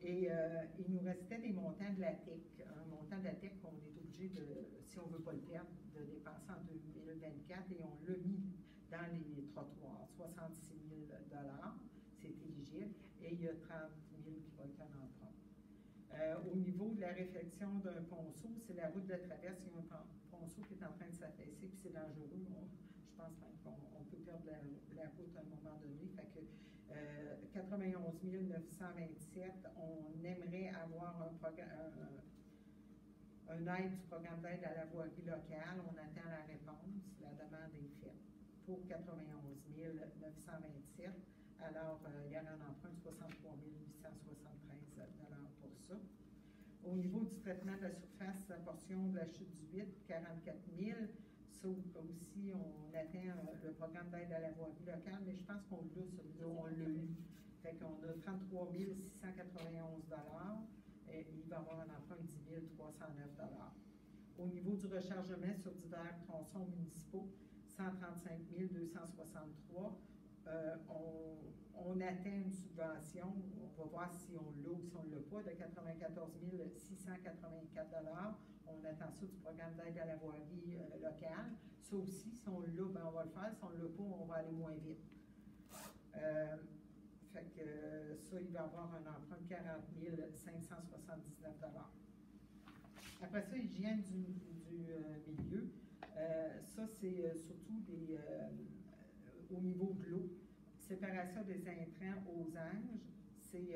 Et il nous restait des montants de la TEC. Un montant de la TEC qu'on est obligé de, si on ne veut pas le perdre, de dépenser en 2024 et on l'a mis dans les trottoirs, 66 000 $, c'est éligible, et il y a 30 000 qui vont être en emprunt. Au niveau de la réflexion d'un ponceau, c'est la route de la traverse, il y a un ponceau qui est en train de s'affaisser, puis c'est dangereux. Je pense même qu'on peut perdre la route à un moment donné. Fait que 91 927, on aimerait avoir un aide du programme d'aide à la voirie locale. On attend la réponse. La demande est faite pour 91 927. Alors, il y a un emprunt de 63 873 $ pour ça. Au niveau du traitement de la surface, la portion de la chute du 8, 44 000. Ça aussi, on atteint le programme d'aide à la voirie locale, mais je pense qu'on l'a, celui-là, on l'a eu. Fait qu'on a 33 691 $. Et il va y avoir un emprunt de 10 309 $. Au niveau du rechargement sur divers tronçons municipaux, 135 263. On atteint une subvention, on va voir si on l'a ou si on ne l'a pas, de 94 684 $. On attend ça du programme d'aide à la voirie locale. Ça aussi, si on l'a, ben on va le faire. Si on ne l'a pas, on va aller moins vite. Fait que ça, il va y avoir un emprunt de 40 579 $. Après ça, hygiène du milieu. Ça, c'est surtout au niveau de l'eau. Séparation des intrants aux anges, c'est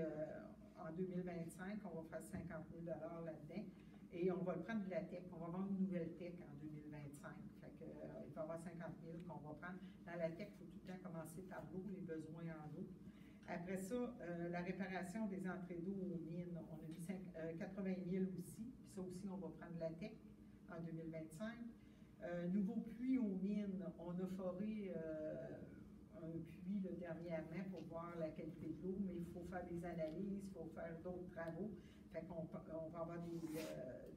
en 2025, on va faire 50 000 $ là-dedans. Et on va le prendre de la TEC. On va avoir une nouvelle TEC en 2025. Fait que, il va y avoir 50 000 qu'on va prendre. Dans la TEC, il faut tout le temps commencer par l'eau, les besoins en eau. Après ça, la réparation des entrées d'eau aux mines, on a mis 80 000 aussi. Puis ça aussi, on va prendre de la TEC en 2025. Nouveau puits aux mines, on a foré un puits dernièrement pour voir la qualité de l'eau, mais il faut faire des analyses, il faut faire d'autres travaux. Fait qu'on va avoir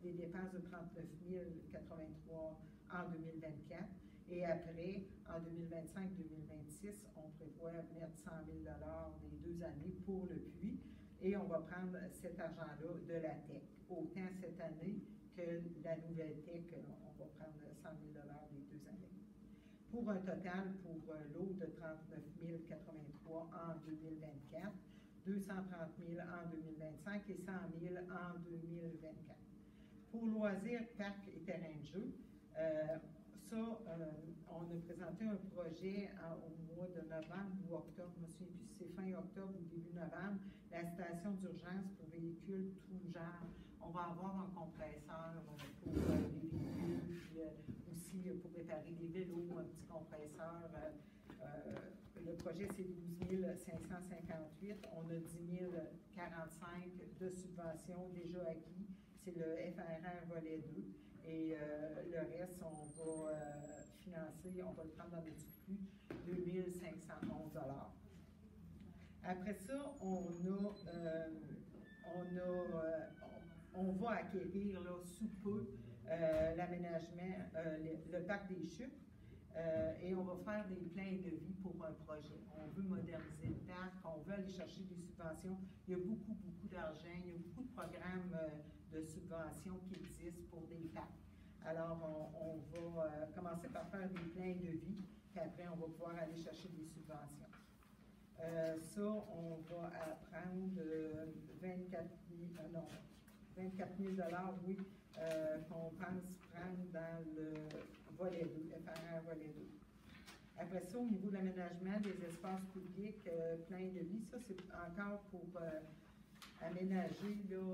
des dépenses de 39 083 en 2024. Et après, en 2025-2026, on prévoit mettre 100 000 $ les 2 années pour le puits. Et on va prendre cet argent-là de la TEC. Autant cette année que la nouvelle TEC, on va prendre 100 000 $ les 2 années. Pour un total pour l'eau de 39 083 en 2024, 230 000 en 2025 et 100 000 en 2024. Pour loisirs, parcs et terrains de jeu, on a présenté un projet au mois de novembre ou octobre, je me souviens plus si c'est fin octobre ou début novembre, la station d'urgence pour véhicules tout genre. On va avoir un compresseur pour les véhicules, puis aussi pour réparer des vélos, un petit compresseur. Le projet, c'est 12 558. On a 10 045 de subventions déjà acquis. C'est le FRR volet 2. Et le reste, on va financer, on va le prendre dans le surplus, 2 511 $. Après ça, on va acquérir là, sous peu l'aménagement, le parc des Chutes. Et on va faire des plans de vie pour un projet. On veut moderniser le parc, on veut aller chercher des subventions. Il y a beaucoup d'argent, il y a beaucoup de programmes de subventions qui existent pour des parcs. Alors, on va commencer par faire des plans de vie, puis après, on va pouvoir aller chercher des subventions. Ça, on va prendre 24 000 $, oui, qu'on pense prendre dans le volet 2, FRR volet 2. Après ça, au niveau de l'aménagement des espaces publics, plein de vie, ça, c'est encore pour aménager là,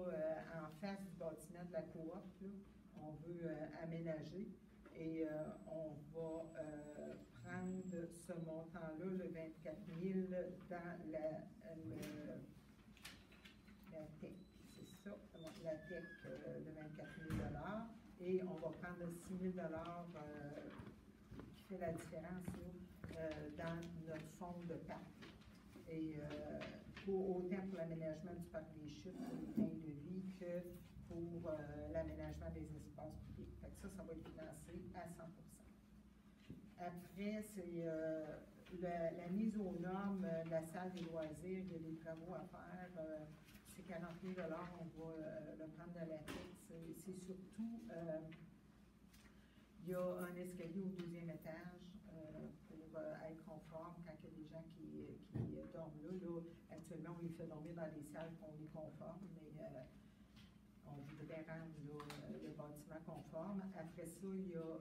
en face du bâtiment de la coop. Là. On veut aménager et on va prendre ce montant-là, le 24 000, dans la TEC, c'est ça, la TEC de 24 000 et on va prendre le 6 000 qui fait la différence là, dans notre fonds de parc. Et autant pour l'aménagement du parc des Chutes, pour les trains de vie, que pour l'aménagement des espaces publics. Fait que ça va être financé à 100 Après, c'est la mise aux normes de la salle des loisirs, il y a des travaux à faire. C'est 40 000 on va le prendre de la tête. C'est surtout, il y a un escalier au 2e étage pour être conforme quand il y a des gens qui dorment là. Actuellement, on les fait dormir dans des salles qu'on est conforme, mais on voudrait rendre le bâtiment conforme. Après ça, il y a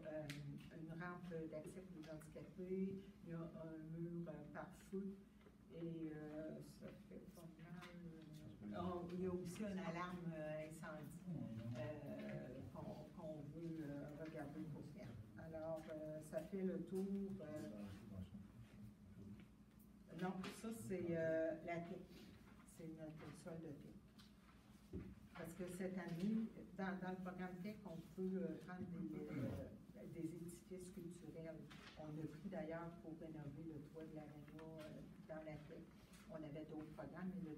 une rampe d'accès pour les handicapés, il y a un mur pare-feu et ça fait pas mal. Il y a aussi une alarme incendie qu'on veut regarder pour faire. Alors, ça fait le tour. Non, ça, c'est la TIC. C'est notre solde de TIC. Parce que cette année, dans le programme TIC, on peut prendre des édifices culturels. On a pris d'ailleurs pour rénover le toit de l'aréna dans la TIC. On avait d'autres programmes, mais le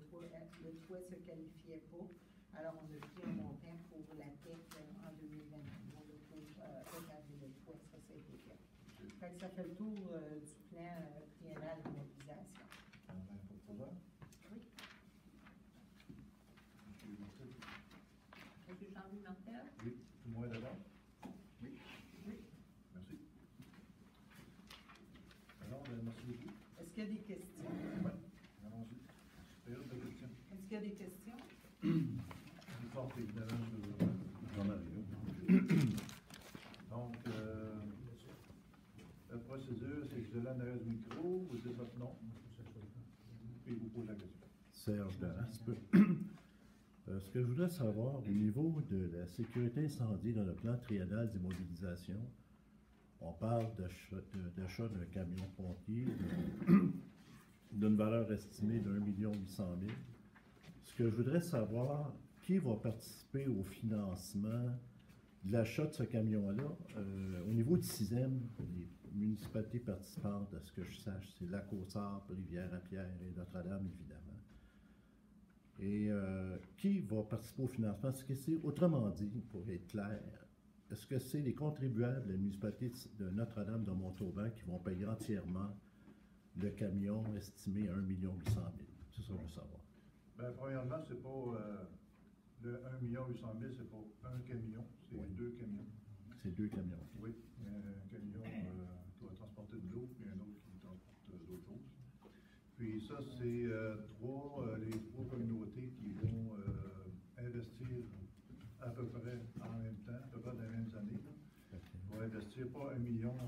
toit ne se qualifiait pas. Alors, on a pris un montant pour la TIC en 2023 pour regarder le toit. Ça a été fait. Fait que ça fait le tour du plan triennal de mobilisation. Oui. Monsieur Jean-Louis Martel? Oui, tout le monde est d'accord? Oui. Oui. Merci. Alors, merci beaucoup. Est-ce qu'il y a des questions? Oui, allons-y. Période de questions. Est-ce qu'il y a des questions? Je porte évidemment sur Jean-Marie. Donc, la procédure, c'est que je donne le micro, vous dites votre nom, puis vous posez la question. Serge Daraspe. Ce que je voudrais savoir, au niveau de la sécurité incendie dans le plan triennal d'immobilisation, on parle d'achat d'un camion pompier d'une valeur estimée de 1 800 000. Ce que je voudrais savoir, qui va participer au financement de l'achat de ce camion-là? Au niveau du 6e, les municipalités participantes, à ce que je sache, c'est Lac-aux-Sarthes, Rivière-à-Pierre et Notre-Dame, évidemment. Et qui va participer au financement? Est-ce que c'est, autrement dit, pour être clair, est-ce que c'est les contribuables de la municipalité de Notre-Dame de Montauban qui vont payer entièrement le camion estimé à 1 800 000? C'est ça que je veux savoir. Bien, premièrement, c'est pas le 1 800 000, c'est pas un camion, c'est Oui. 2 camions. C'est 2 camions. Okay. Oui, un camion qui va transporter de l'eau, puis un autre qui transporte d'autres choses. Puis ça, c'est les 3 communautés qui vont investir à peu près en même temps, à peu près dans les mêmes années. Okay. Ils vont investir pas 1 million, ça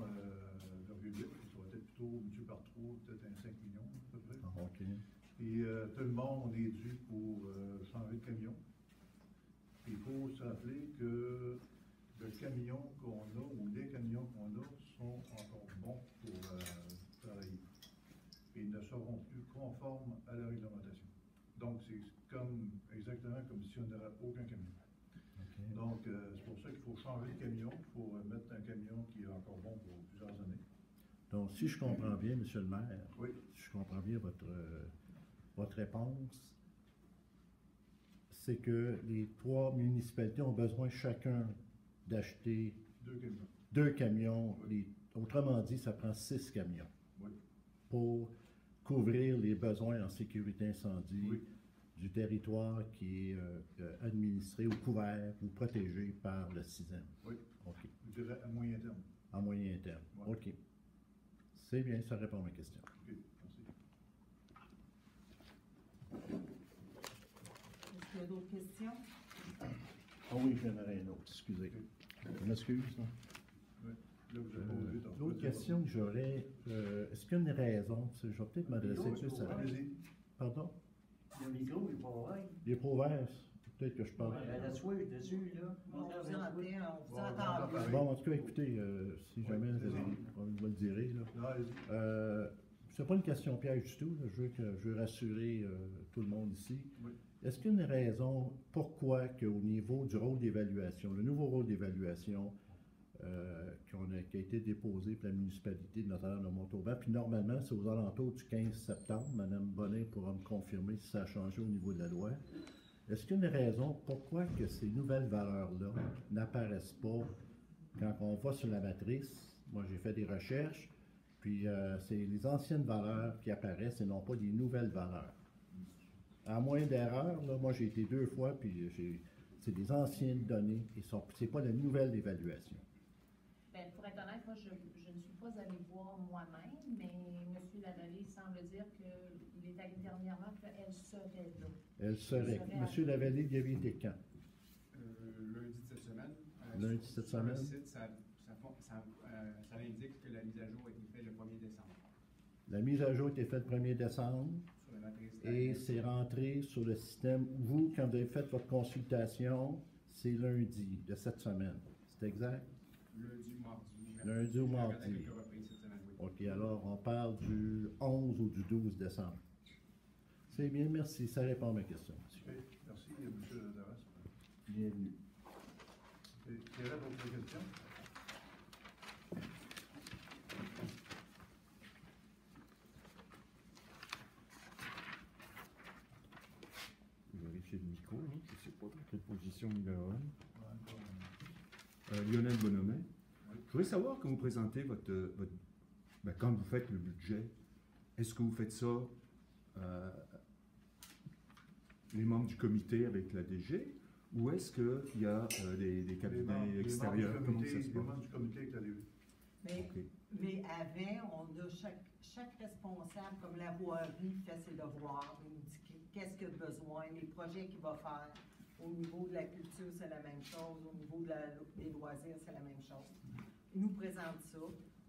va être plutôt multiplié par 3, peut-être un 5 millions à peu près. Ah, OK. Puis tout le monde est dû pour changer de camion. Puis il faut se rappeler que le camion qu'on a ou les camions qu'on a sont encore bons pour travailler. Et ils ne seront plus conformes à la réglementation. Donc c'est exactement comme si on n'avait aucun camion. Okay. Donc c'est pour ça qu'il faut changer de camion, il faut mettre un camion qui est encore bon pour plusieurs années. Donc, si je comprends bien, M. le maire, Oui. si je comprends bien votre réponse, c'est que les 3 municipalités ont besoin chacun d'acheter 2 camions. 2 camions. Oui. Autrement dit, ça prend 6 camions Oui. pour couvrir les besoins en sécurité incendie Oui. du territoire qui est administré ou couvert ou protégé par le 6e. Oui. OK. Je dirais à moyen terme. À moyen terme. Ouais. OK. C'est bien, ça répond à ma question. OK, merci. Est-ce qu'il y a d'autres questions? Ah oui, j'aimerais une autre, excusez. Je m'excuse. Hein. Oui. Là, vous avez posé, donc, L'autre question que j'aurais, est-ce qu'il y a une raison? Je vais peut-être m'adresser plus à... Allez-y. Pardon? Le micro, il est pas ouvert. Il est pas ouvert. peut-être que je parle. Dessus, là. On vous entend, Ouais, bien. pareil. Bon, en tout cas, écoutez, si jamais vous avez des problèmes, vous me le direz. Là. Non, allez-y. C'est pas une question piège du tout. Là. Je veux rassurer tout le monde ici. Oui. Est-ce qu'il y a une raison pourquoi qu'au niveau du rôle d'évaluation, le nouveau rôle d'évaluation qui a été déposé par la municipalité de Notre-Dame-de-Montauban, puis normalement, c'est aux alentours du 15 septembre, Mme Bonin pourra me confirmer si ça a changé au niveau de la loi. Est-ce qu'il y a une raison pourquoi que ces nouvelles valeurs-là n'apparaissent pas quand on va sur la matrice? Moi, j'ai fait des recherches, puis c'est les anciennes valeurs qui apparaissent et non pas des nouvelles valeurs. À moins d'erreurs, là, moi j'ai été 2 fois, puis c'est des anciennes données, et c'est pas la nouvelle évaluation. Ben, pour être honnête, moi, je ne suis pas allée voir moi-même, mais M. Lavallée semble dire qu'il est allé dernièrement qu'elle serait là. Elle serait. M. Lavallée, il y avait été quand? Lundi de cette semaine. Lundi de cette sur semaine. le site, ça indique que la mise à jour a été faite le 1er décembre. La mise à jour a été faite le 1er décembre Sur la matrice et c'est rentré sur le système. Vous, quand vous avez fait votre consultation, c'est lundi de cette semaine. C'est exact? Lundi ou mardi. Lundi ou mardi. À quelques reprises cette semaine, oui. OK, alors on parle du 11 ou du 12 décembre. C'est bien, merci. Ça répond à ma question. OK, merci, M. Darras. Bienvenue. OK, quelle est votre question? Vérifier le micro, hein, je ne sais pas dans quelle position il est. Lionel Bonhomet. Je voudrais savoir quand vous présentez quand vous faites le budget, est-ce que vous faites ça les membres du comité avec la DG ou est-ce qu'il y a des cabinets extérieurs? Comment ça se Les passe? membres du comité avec la DG. Mais avant, on a chaque responsable, comme la voirie, fait ses devoirs, il nous dit qu'est-ce qu'il a besoin, les projets qu'il va faire. Au niveau de la culture, c'est la même chose. Au niveau des loisirs, c'est la même chose. Il nous présente ça.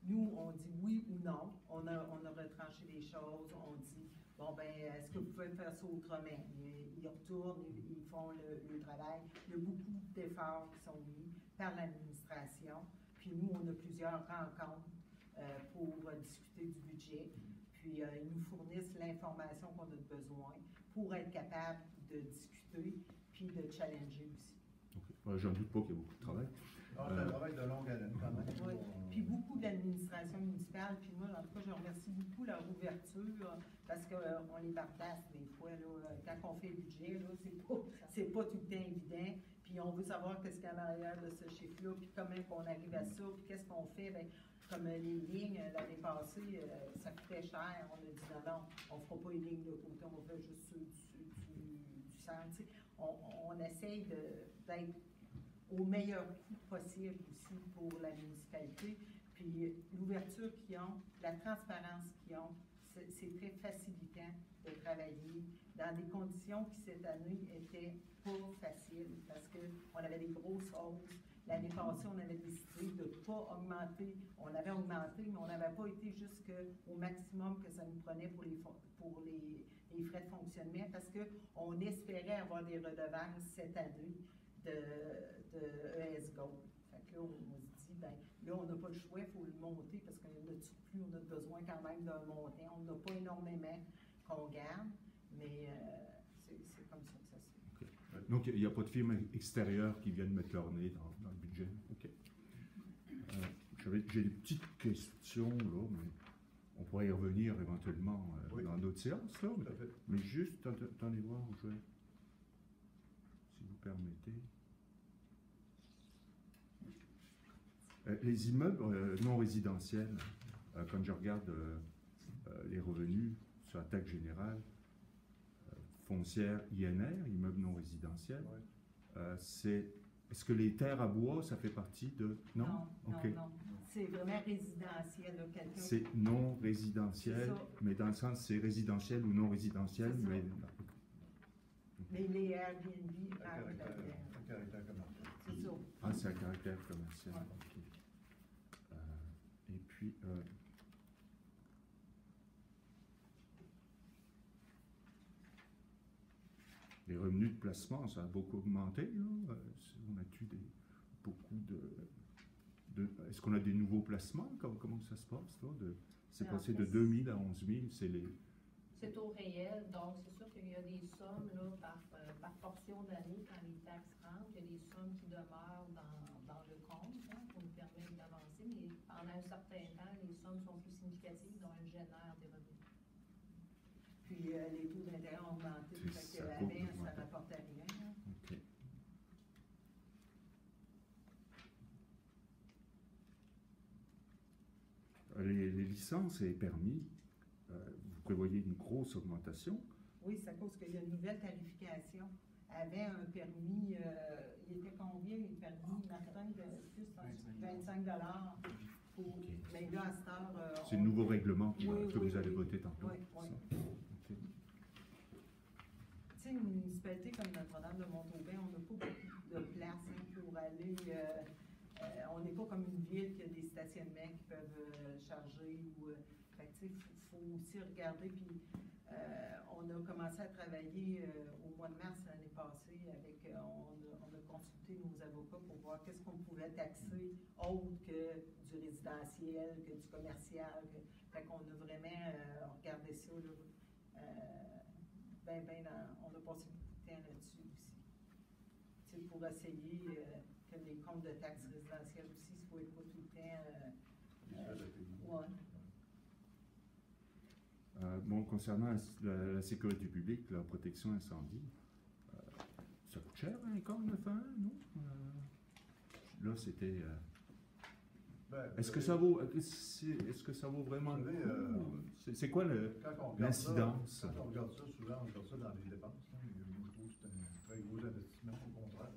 Nous, on dit oui ou non. On a retranché des choses. On dit, bon, ben, est-ce que vous pouvez faire ça autrement? Ils retournent, ils font le travail. Il y a beaucoup d'efforts qui sont mis par l'administration. Puis nous, on a plusieurs rencontres pour discuter du budget. Puis ils nous fournissent l'information qu'on a besoin pour être capable de discuter puis de challenger aussi. Okay. J'en doute pas qu'il y a beaucoup de travail. Non, c'est un travail de longue haleine quand même. Oui. Puis beaucoup d'administration municipale. Puis moi, en tout cas, je remercie beaucoup leur ouverture parce qu'on les bardasse des fois. Là, quand on fait le budget, là, c'est pas tout le temps évident. Puis on veut savoir qu'est-ce qu'il y a en arrière de ce chiffre-là, puis comment on arrive à ça, puis qu'est-ce qu'on fait. Bien, comme les lignes, l'année passée, ça coûtait cher. On a dit non, on ne fera pas les lignes de côté, on fait juste ceux du centre. Tu sais, on essaye d'être au meilleur coût possible aussi pour la municipalité. Puis l'ouverture qu'ils ont, la transparence qu'ils ont, c'est très facilitant de travailler dans des conditions qui cette année étaient pas faciles parce qu'on avait des grosses hausses. L'année passée, on avait décidé de ne pas augmenter. On avait augmenté, mais on n'avait pas été jusqu'au maximum que ça nous prenait pour les frais de fonctionnement parce qu'on espérait avoir des redevances cette année de ESGO. Fait que là, on se dit, ben là, on n'a pas le choix, il faut le monter parce qu'on a de surplus, on a besoin quand même d'un montant. On n'a pas énormément qu'on garde, mais c'est comme ça que ça se fait. Okay. Donc, il n'y a pas de firme extérieure qui viennent mettre leur nez dans le budget. OK. J'ai des petites questions, là, mais on pourrait y revenir éventuellement Oui. dans d'autres séances, là. Tout à fait. Mais juste, attendez voir où je vais, si vous permettez. Les immeubles non résidentiels, quand je regarde les revenus sur la taxe générale, foncière INR, immeubles non résidentiels, Oui. est-ce que les terres à bois, ça fait partie de... Non? Non, OK. non. C'est vraiment résidentiel. Là, quelqu'un C'est non résidentiel, C'est ça. mais dans le sens, c'est résidentiel ou non résidentiel, C'est ça. mais... mais les Airbnb, À caractère commercial. c'est ça. Ah, c'est à caractère commercial. Ouais. OK. Et puis, les revenus de placement, ça a beaucoup augmenté. Là. On a eu beaucoup de est-ce qu'on a des nouveaux placements? Comment ça se passe? C'est passé de 2 000 à 11 000. C'est au réel, donc c'est sûr qu'il y a des sommes là, par portion d'année quand les taxes rentrent. Il y a des sommes qui demeurent dans le compte pour nous permettre d'avancer, mais pendant un certain temps, les sommes sont plus significatives, donc elles génèrent des revenus. Puis les taux d'intérêt ont augmenté, fait que avant, ça rapportait rien. OK. Les licences et permis, vous prévoyez une grosse augmentation. Oui, c'est à cause qu'il y a une nouvelle tarification. Avant un permis, il était combien les permis, Martin, de plus 25 pour, OK. mais là, à cette heure, C'est le nouveau règlement que oui, vous allez oui. voter tantôt. Oui, oui. Ça. OK. Tu sais, une municipalité comme Notre-Dame de Montaubin, on n'a pas beaucoup de place pour aller. On n'est pas comme une ville qui a des stationnements qui peuvent charger. Fait que, tu sais, il faut aussi regarder. Puis, on a commencé à travailler au mois de mars l'année passée avec. On a consulté nos avocats pour voir qu'est-ce qu'on pouvait taxer autre que du résidentiel, que du commercial. Fait qu'on a vraiment regardé ça. Là, on a passé beaucoup de temps là-dessus aussi. Tu sais, pour essayer que les comptes de taxes résidentielles aussi ne soient pas tout le temps. Ouais. Bon, concernant la sécurité publique, la protection incendie, ça coûte cher un corps 911, non? Là, c'était. Est-ce que ça vaut vraiment le coup? C'est quoi l'incidence? Quand on regarde ça, souvent, on regarde ça dans les dépenses. Moi, je trouve que c'est un très gros investissement, au contraire.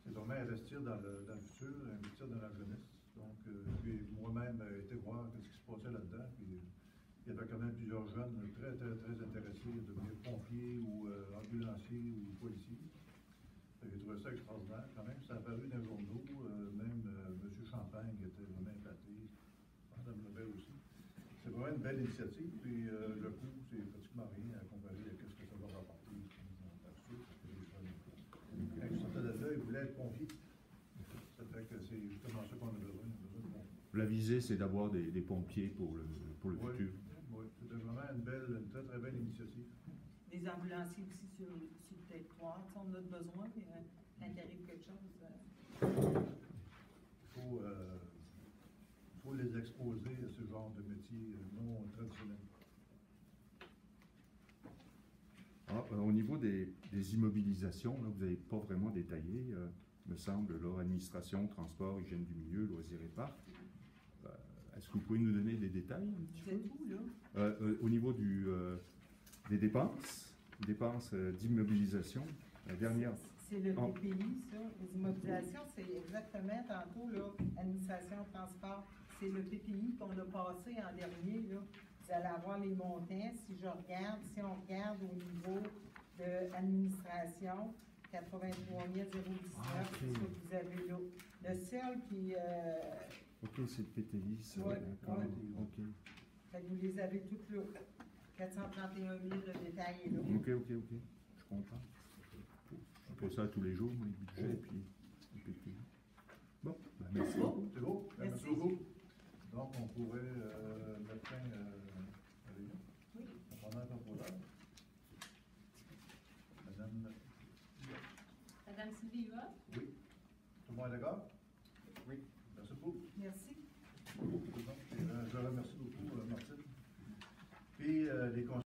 C'est vraiment investir dans le futur, investir dans la jeunesse. Donc, puis moi-même, j'ai été voir ce qui se passait là-dedans. Puis, il y avait quand même plusieurs jeunes très intéressés à devenir pompiers ou ambulanciers ou policiers. J'ai trouvé ça extraordinaire quand même. Ça a apparu dans les journaux. Même M. Champagne était vraiment épaté. Mme Lebel aussi. C'est vraiment une belle initiative. Puis le coût, c'est pratiquement rien à comparer à ce que ça va rapporter dans le futur. Quand ils sortaient de là, ils voulaient être pompiers. Ça fait que c'est justement ça qu'on a besoin. On a besoin de pompiers. La visée, c'est d'avoir des pompiers pour le futur. Oui, c'était vraiment une très très belle initiative. Les ambulanciers aussi sur le territoire, on en a besoin, mais quand il arrive quelque chose. Il faut les exposer à ce genre de métier non traditionnel. Au niveau des immobilisations, là, vous n'avez pas vraiment détaillé, me semble, là, administration, transport, hygiène du milieu, loisirs et parcs. Est-ce que vous pouvez nous donner des détails un petit peu? C'est tout, là. Au niveau des dépenses d'immobilisation, la dernière. C'est le PPI, ça. Les immobilisations, c'est exactement tantôt, là, administration, transport. C'est le PPI qu'on a passé en dernier, là. Vous allez avoir les montants. Si on regarde au niveau de l'administration, 83 019, c'est ce que vous avez là. Le seul qui. OK, c'est le PTI, ça. Ouais, D'accord. ouais. OK. Fait que vous les avez toutes là. 431 000, le détail est là. OK. Je comprends. Je fais ça tous les jours, les budgets, puis le PTI. Bon, ben, merci. C'est beau? Merci. Beaucoup. Donc, on pourrait mettre fin à la réunion. Oui. Pendant un temporaire. Madame Sylvie Huot? Oui. Tout le monde est d'accord? Oui. Merci beaucoup. Merci. Je remercie beaucoup, Martine. Puis, les